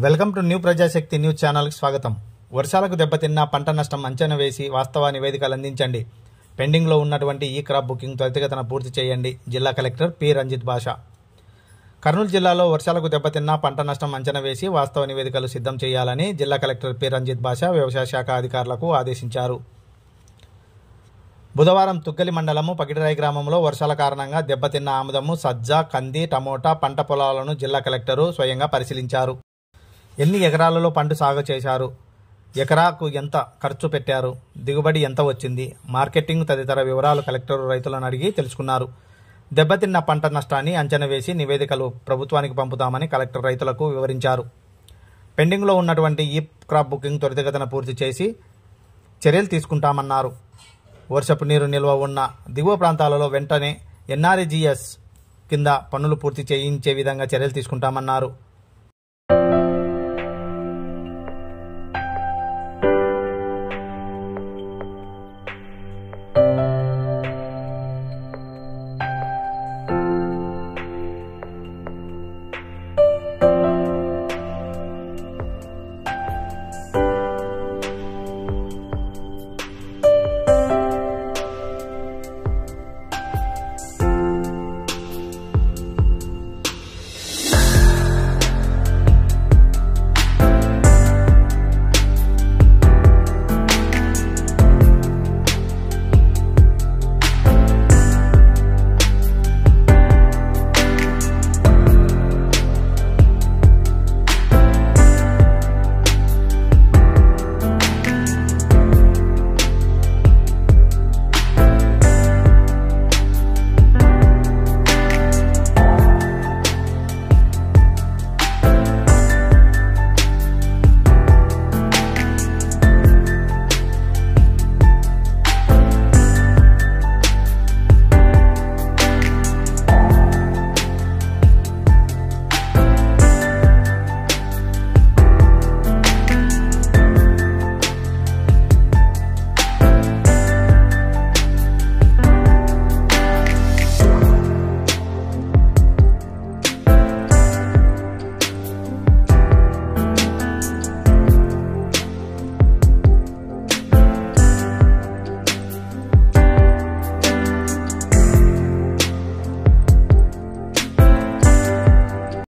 Welcome to new Prajasakti news ఛానల్కి స్వాగతం. వర్షాలకు దెబ్బతిన్న పంట నష్టం అంచనా వేసి వాస్తవ నివేదికలు అందించండి. పెండింగ్లో ఉన్నటువంటి ఈ క్రాప్ బుకింగ్ త్వరితగతిన పూర్తి చేయండి. జిల్లా కలెక్టర్ పి రంజిత్ భాష. కర్నూలు జిల్లాలో వర్షాలకు దెబ్బతిన్న పంట నష్టం అంచనా వేసి వాస్తవ నివేదికలు సిద్ధం చేయాలని జిల్లా కలెక్టర్ పి రంజిత్ భాష వ్యవసాయ శాఖ అధికారులకు ఆదేశించారు. బుధవారం తుగ్గలి మండలము పగిడిరాయి గ్రామంలో వర్షాల కారణంగా దెబ్బతిన్న ఆముదము, సజ్జ, కంది, టమోటా పంట పొలాలను జిల్లా కలెక్టరు స్వయంగా పరిశీలించారు. ఎన్ని ఎకరాలలో పంట సాగు చేశారు, ఎకరాకు ఎంత ఖర్చు పెట్టారు, దిగుబడి ఎంత వచ్చింది, మార్కెటింగ్ తదితర వివరాలు కలెక్టరు రైతులను అడిగి తెలుసుకున్నారు. దెబ్బతిన్న పంట నష్టాన్ని అంచనా వేసి నివేదికలు ప్రభుత్వానికి పంపుతామని కలెక్టర్ రైతులకు వివరించారు. పెండింగ్లో ఉన్నటువంటి ఈ క్రాప్ బుకింగ్ త్వరితగతిన పూర్తి చేసి చర్యలు తీసుకుంటామన్నారు. వర్షపు నీరు నిల్వ ఉన్న దిగువ ప్రాంతాలలో వెంటనే ఎన్ఆర్ఈజీఎస్ కింద పనులు పూర్తి చేయించే విధంగా చర్యలు తీసుకుంటామన్నారు.